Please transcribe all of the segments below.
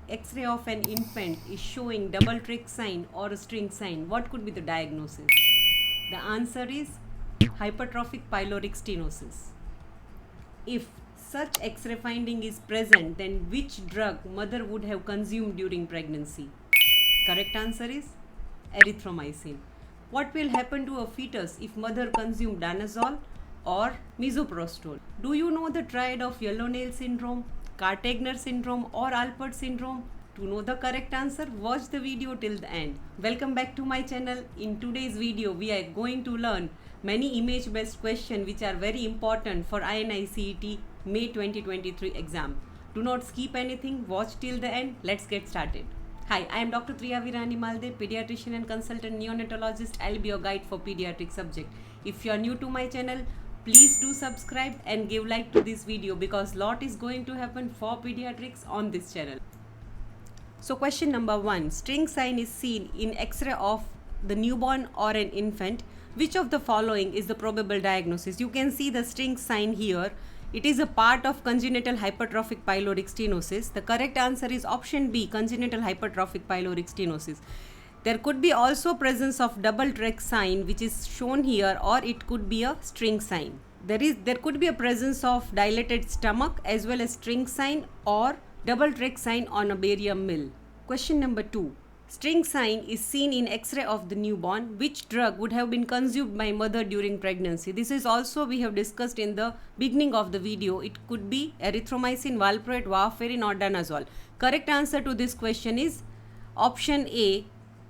X-ray of an infant is showing double tract sign or a string sign, what could be the diagnosis? The answer is hypertrophic pyloric stenosis. If such X-ray finding is present, then which drug mother would have consumed during pregnancy? Correct answer is erythromycine. What will happen to a fetus if mother consumed danazole or misoprostol? Do you know the triad of yellow nail syndrome, Kartegner syndrome or Alport syndrome? To know the correct answer, watch the video till the end. Welcome back to my channel. In today's video, we are going to learn many image-based questions which are very important for INI-CET May 2023 exam. Do not skip anything, watch till the end. Let's get started. Hi, I am Dr. Triya pediatrician and consultant neonatologist. I'll be your guide for pediatric subject. If you are new to my channel, please do subscribe and give like to this video because lot is going to happen for pediatrics on this channel. So question number 1. String sign is seen in X-ray of the newborn or an infant. Which of the following is the probable diagnosis? You can see the string sign here. It is a part of congenital hypertrophic pyloric stenosis. The correct answer is option B, congenital hypertrophic pyloric stenosis. There could be also presence of double tract sign which is shown here, or it could be a string sign. There could be a presence of dilated stomach as well as string sign or double tract sign on a barium mill. Question number 2. String sign is seen in X-ray of the newborn. Which drug would have been consumed by mother during pregnancy? This is also we have discussed in the beginning of the video. It could be erythromycine, valproate, warfarin or danazole. Correct answer to this question is option A,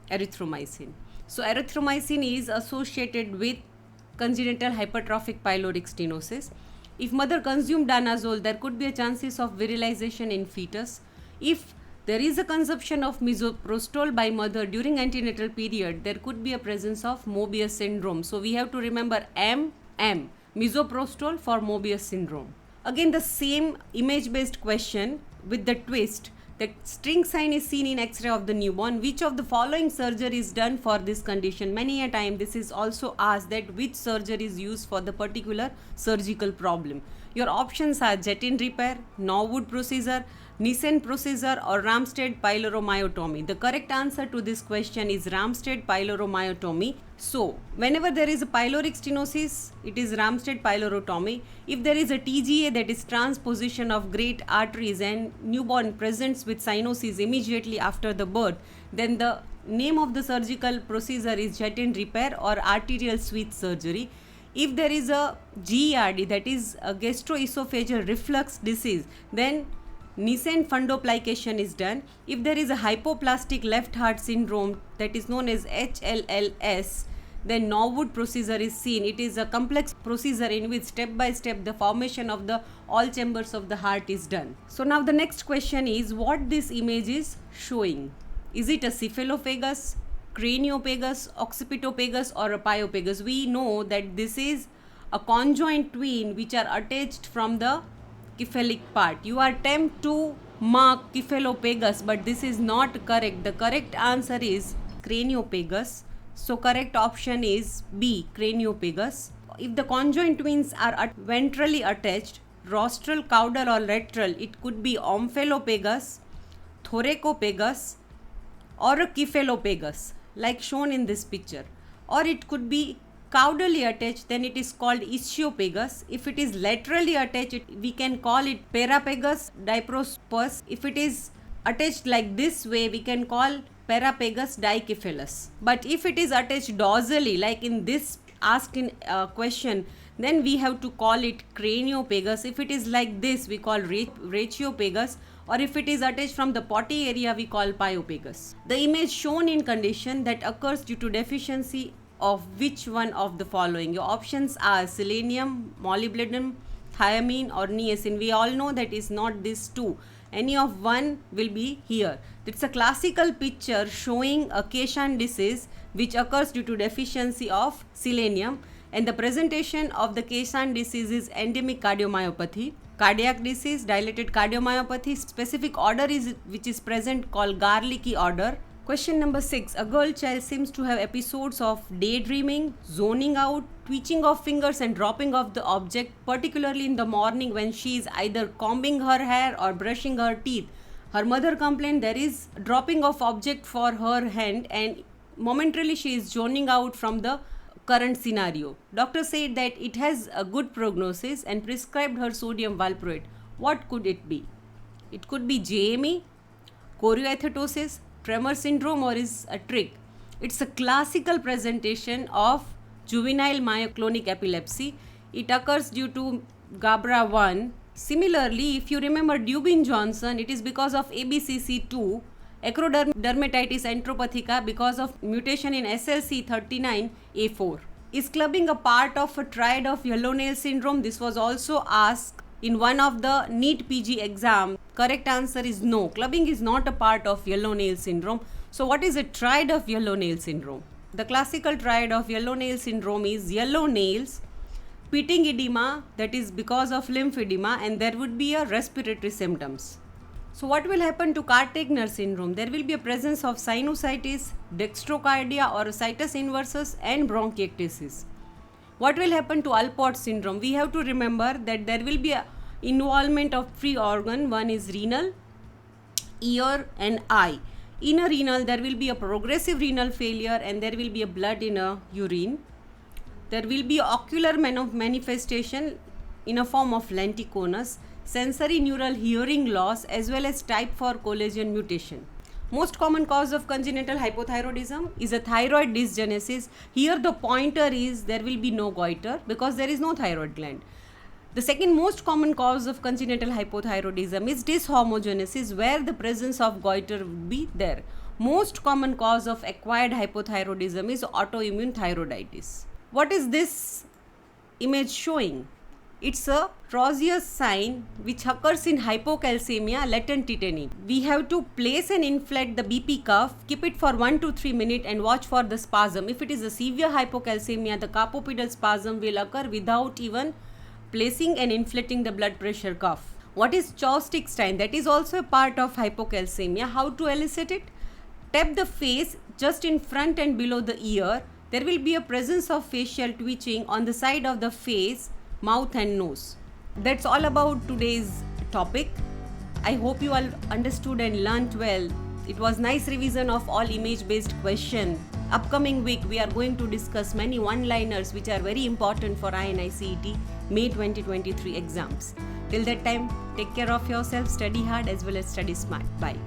erythromycine. So erythromycine is associated with congenital hypertrophic pyloric stenosis. If mother consumed danazole, there could be a chances of virilization in fetus. If there is a consumption of misoprostol by mother during antenatal period, there could be a presence of Mobius syndrome. So we have to remember misoprostol for Mobius syndrome. Again the same image based question with the twist. The string sign is seen in X-ray of the newborn. Which of the following surgery is done for this condition? Many a time this is also asked that which surgery is used for the particular surgical problem. Your options are Jatene repair, Norwood procedure, Nissen procedure or Ramstad pyloromyotomy. The correct answer to this question is Ramstad pyloromyotomy. So, whenever there is a pyloric stenosis, it is Ramstad pylorotomy. If there is a TGA, that is transposition of great arteries, and newborn presents with cyanosis immediately after the birth, then the name of the surgical procedure is Jatene repair or arterial switch surgery. If there is a GERD, that is a gastroesophageal reflux disease, then Nissen fundoplication is done. If there is a hypoplastic left heart syndrome, that is known as HLLS, then Norwood procedure is seen. It is a complex procedure in which step by step the formation of the all chambers of the heart is done. So now the next question is what this image is showing. Is it a cephalophagus, craniopagus, occipitopagus or a pyopagus? We know that this is a conjoined twin which are attached from the cephalic part. You are tempted to mark cephalopagus, but this is not correct. The correct answer is craniopagus. So correct option is B, craniopagus. If the conjoined twins are ventrally attached, rostral, caudal or lateral, it could be omphallopagus, thoracopagus or a cephalopagus like shown in this picture, or it could be caudally attached, then it is called ischiopagus. If it is laterally attached, we can call it parapagus diprosperous. If it is attached like this way, we can call parapagus dicephalus. But if it is attached dorsally, like in this asked in question, then we have to call it craniopagus. If it is like this, we call rachiopagus, or if it is attached from the potty area, we call pyopagus. The image shown in condition that occurs due to deficiency of which one of the following? Your options are selenium, molybdenum, thiamine or niacin. We all know that is not these two. Any of one will be here. It's a classical picture showing a Kessan disease which occurs due to deficiency of selenium, and the presentation of the Kessan disease is endemic cardiomyopathy. Cardiac disease, dilated cardiomyopathy, specific order is which is present called garlicky order. Question number 6. A girl child seems to have episodes of daydreaming, zoning out, twitching of fingers and dropping of the object, particularly in the morning when she is either combing her hair or brushing her teeth. Her mother complained there is dropping of object for her hand and momentarily she is zoning out from the current scenario. Doctor said that it has a good prognosis and prescribed her sodium valproate. What could it be? It could be JME, chorioathetosis, tremor syndrome, or is a trick. It's a classical presentation of juvenile myoclonic epilepsy. It occurs due to GABRA1. Similarly, if you remember Dubin-Johnson, it is because of ABCC2, acrodermatitis entropathica, because of mutation in SLC39A4. Is clubbing a part of a triad of yellow nail syndrome? This was also asked in one of the NEET PG exam. Correct answer is no. Clubbing is not a part of yellow nail syndrome. So what is a triad of yellow nail syndrome? The classical triad of yellow nail syndrome is yellow nails, pitting edema, that is because of lymphedema, and there would be a respiratory symptoms. So what will happen to Kartegner syndrome? There will be a presence of sinusitis, dextrocardia or situs inversus and bronchiectasis. What will happen to Alport syndrome? We have to remember that there will be a involvement of three organs. One is renal, ear and eye. In a renal, there will be a progressive renal failure and there will be a blood in a urine. There will be ocular manifestation in a form of lenticonus, sensory neural hearing loss as well as type 4 collagen mutation. Most common cause of congenital hypothyroidism is a thyroid dysgenesis. Here the pointer is there will be no goiter because there is no thyroid gland. The second most common cause of congenital hypothyroidism is dyshomogenesis, where the presence of goiter would be there. Most common cause of acquired hypothyroidism is autoimmune thyroiditis. What is this image showing? It's a Trousseau sign which occurs in hypocalcemia, latent tetany. We have to place and inflate the BP cuff, keep it for 1 to 3 minutes and watch for the spasm. If it is a severe hypocalcemia, the carpopedal spasm will occur without even placing and inflating the blood pressure cuff. What is Chvostek sign? That is also a part of hypocalcemia. How to elicit it? Tap the face just in front and below the ear. There will be a presence of facial twitching on the side of the face, mouth and nose. That's all about today's topic. I hope you all understood and learnt well. It was nice revision of all image-based questions. Upcoming week, we are going to discuss many one-liners which are very important for INI-CET May 2023 exams. Till that time, take care of yourself, study hard as well as study smart. Bye.